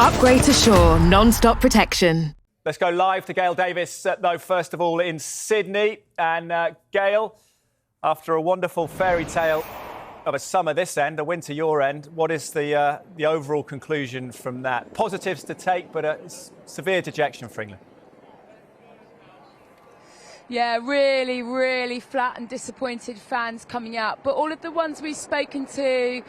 Upgrade to Shore non-stop protection. Let's go live to Gail Davis, though, first of all, in Sydney. And Gail, after a wonderful fairy tale of a summer this end, a winter your end, what is the overall conclusion from that? Positives to take, but a severe dejection for England. Yeah, really, really flat and disappointed fans coming out. But all of the ones we've spoken to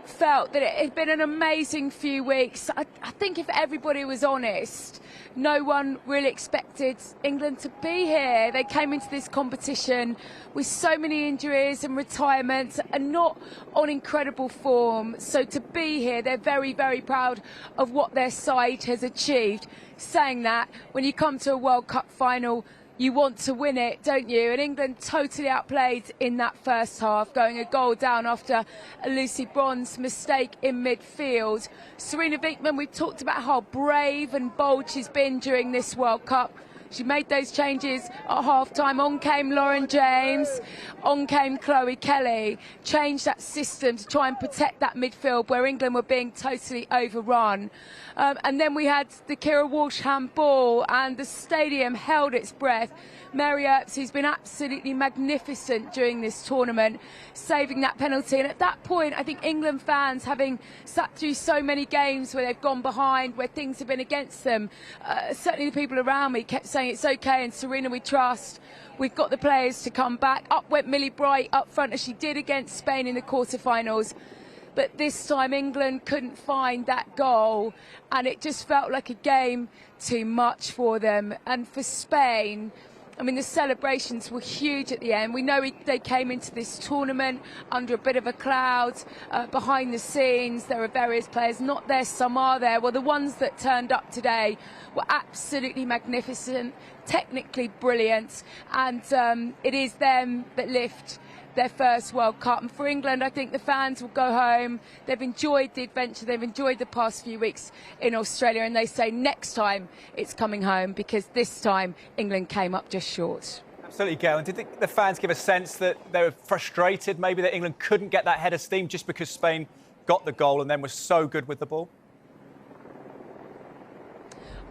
felt that it had been an amazing few weeks. I think if everybody was honest, no one really expected England to be here. They came into this competition with so many injuries and retirements and not on incredible form. So to be here, they're very, very proud of what their side has achieved. Saying that, when you come to a World Cup final, you want to win it, don't you? And England totally outplayed in that first half, going a goal down after a Lucy Bronze mistake in midfield. Serena Vegman, we've talked about how brave and bold she's been during this World Cup. She made those changes at half-time. On came Lauren James, on came Chloe Kelly, changed that system to try and protect that midfield where England were being totally overrun. And then we had the Kira Walsh handball, and the stadium held its breath. Mary Earps, who's been absolutely magnificent during this tournament, saving that penalty. And at that point, I think England fans, having sat through so many games where they've gone behind, where things have been against them, certainly the people around me kept saying it's okay, and Serena, we trust. We've got the players to come back. Up went Millie Bright up front, as she did against Spain in the quarterfinals. But this time England couldn't find that goal, and it just felt like a game too much for them. And for Spain, I mean, the celebrations were huge at the end. We know they came into this tournament under a bit of a cloud. Behind the scenes, there are various players not there, some are there. Well, the ones that turned up today were absolutely magnificent, technically brilliant, and it is them that lift their first World Cup. And for England, I think the fans will go home. They've enjoyed the adventure. They've enjoyed the past few weeks in Australia, and they say next time it's coming home, because this time England came up just short. Absolutely, Gail. And did the fans give a sense that they were frustrated, maybe that England couldn't get that head of steam just because Spain got the goal and then was so good with the ball?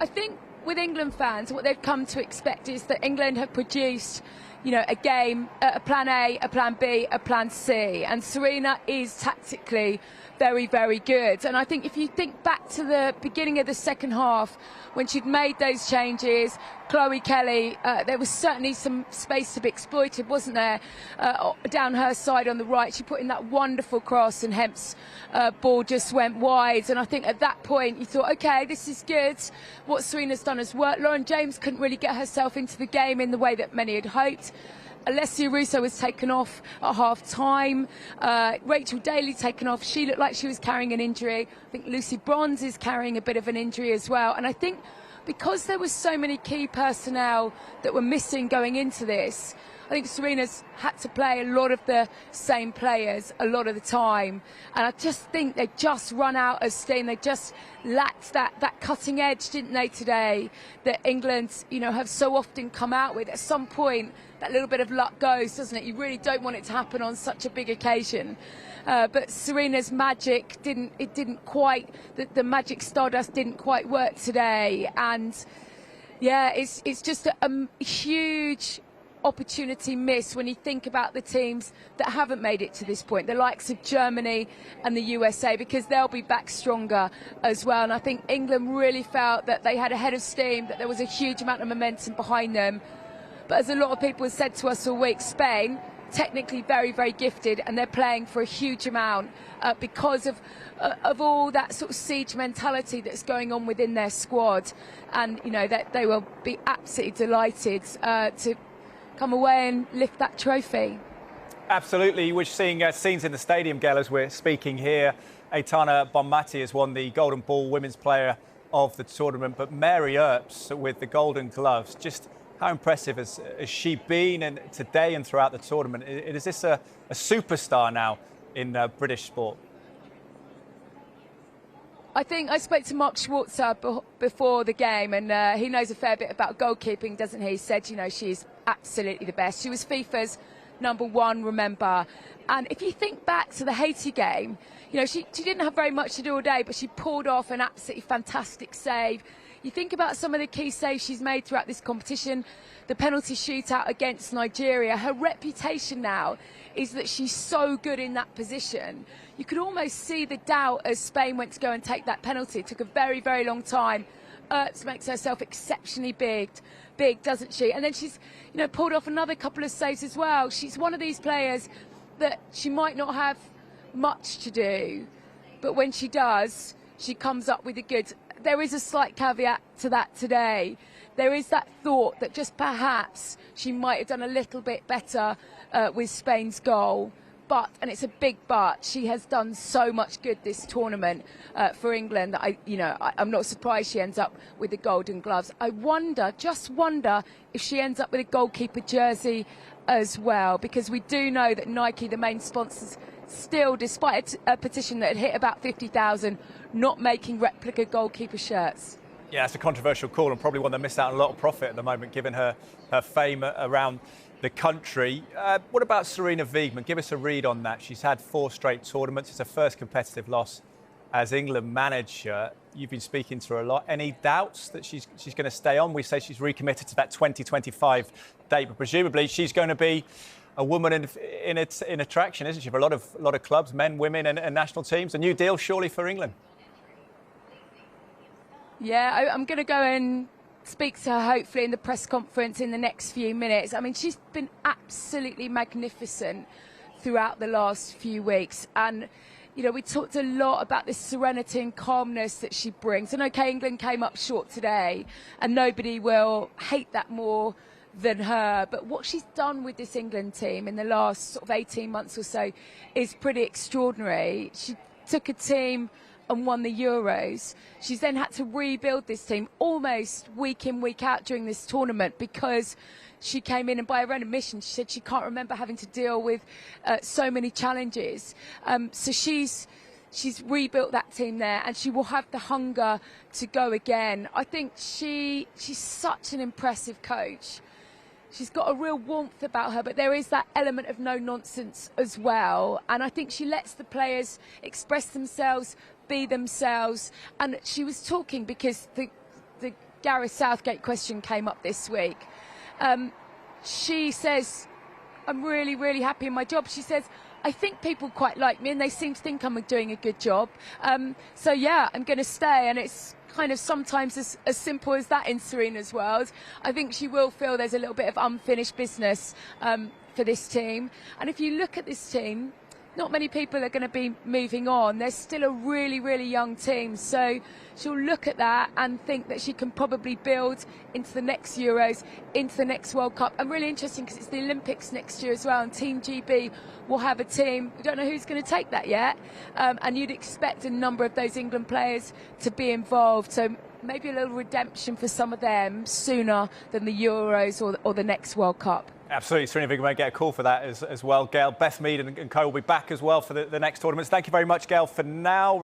I think with England fans, what they've come to expect is that England have produced, you know, a game, a plan A, a plan B, a plan C. And Serena is tactically very, very good. And I think if you think back to the beginning of the second half, when she'd made those changes, Chloe Kelly, there was certainly some space to be exploited, wasn't there? Down her side on the right, she put in that wonderful cross, and Hemp's ball just went wide. And I think at that point you thought, OK, this is good. What Serena's done has worked. Lauren James couldn't really get herself into the game in the way that many had hoped. Alessia Russo was taken off at half-time. Rachel Daly taken off. She looked like she was carrying an injury. I think Lucy Bronze is carrying a bit of an injury as well. And I think because there were so many key personnel that were missing going into this, I think Serena's had to play a lot of the same players a lot of the time. And I just think they just run out of steam. They just lacked that cutting edge, didn't they, today, that England, you know, have so often come out with. At some point, that little bit of luck goes, doesn't it? You really don't want it to happen on such a big occasion. But Serena's magic didn't quite, the magic stardust didn't quite work today. And yeah, it's just a huge opportunity miss when you think about the teams that haven't made it to this point, the likes of Germany and the USA, because they'll be back stronger as well. And I think England really felt that they had a head of steam, that there was a huge amount of momentum behind them. But as a lot of people have said to us all week, Spain, technically very, very gifted, and they're playing for a huge amount because of all that sort of siege mentality that's going on within their squad. And, you know, that they will be absolutely delighted to come away and lift that trophy. Absolutely. We're seeing scenes in the stadium, Gail, as we're speaking here. Aitana Bonmati has won the Golden Ball Women's Player of the tournament, but Mary Earps with the Golden Gloves, just how impressive has she been, and today and throughout the tournament? Is this a superstar now in British sport? I think I spoke to Mark Schwarzer before the game, and he knows a fair bit about goalkeeping, doesn't he? He said, you know, she's absolutely the best. She was FIFA's number one, remember. And if you think back to the Haiti game, you know, she didn't have very much to do all day, but she pulled off an absolutely fantastic save. You think about some of the key saves she's made throughout this competition, the penalty shootout against Nigeria. Her reputation now is that she's so good in that position. You could almost see the doubt as Spain went to go and take that penalty. It took a very, very long time. Ertz makes herself exceptionally big, doesn't she? And then she's, you know, pulled off another couple of saves as well. She's one of these players that she might not have much to do, but when she does, she comes up with the goods. There is a slight caveat to that today. There is that thought that just perhaps she might have done a little bit better with Spain's goal. But, and it's a big but, she has done so much good this tournament for England that I'm not surprised she ends up with the Golden Gloves. I just wonder if she ends up with a goalkeeper jersey as well, because we do know that Nike, the main sponsors, still, despite a petition that had hit about 50,000, not making replica goalkeeper shirts. Yeah, it's a controversial call and probably one that missed out on a lot of profit at the moment, given her fame around the country. What about Serena Vegman? Give us a read on that. She's had 4 straight tournaments. It's her first competitive loss as England manager. You've been speaking to her a lot. Any doubts that she's going to stay on? We say she's recommitted to that 2025 date, but presumably she's going to be a woman in attraction, isn't she, for a lot of clubs, men, women, and national teams. A new deal, surely, for England. Yeah, I'm going to go and speak to her hopefully in the press conference in the next few minutes. I mean, she's been absolutely magnificent throughout the last few weeks. And, you know, we talked a lot about this serenity and calmness that she brings. And, OK, England came up short today, and nobody will hate that more than her. But what she's done with this England team in the last sort of 18 months or so is pretty extraordinary. She took a team and won the Euros. She's then had to rebuild this team almost week in, week out during this tournament, because she came in and by her own admission, she said she can't remember having to deal with so many challenges. So she's rebuilt that team there, and she will have the hunger to go again. I think she's such an impressive coach. She's got a real warmth about her, but there is that element of no nonsense as well. And I think she lets the players express themselves, be themselves. And she was talking, because the Gareth Southgate question came up this week. She says, I'm really, really happy in my job. She says, I think people quite like me and they seem to think I'm doing a good job. So, yeah, I'm going to stay. And it's kind of sometimes as simple as that in Serena's world. I think she will feel there's a little bit of unfinished business for this team. And if you look at this team, not many people are going to be moving on. There's still a really, really young team. So she'll look at that and think that she can probably build into the next Euros, into the next World Cup. And really interesting, because it's the Olympics next year as well. And Team GB will have a team. We don't know who's going to take that yet. And you'd expect a number of those England players to be involved. So maybe a little redemption for some of them sooner than the Euros or the next World Cup. Absolutely. Serena Vegman may get a call for that as well. Gail, Beth Mead and co will be back as well for the next tournaments. Thank you very much, Gail, for now.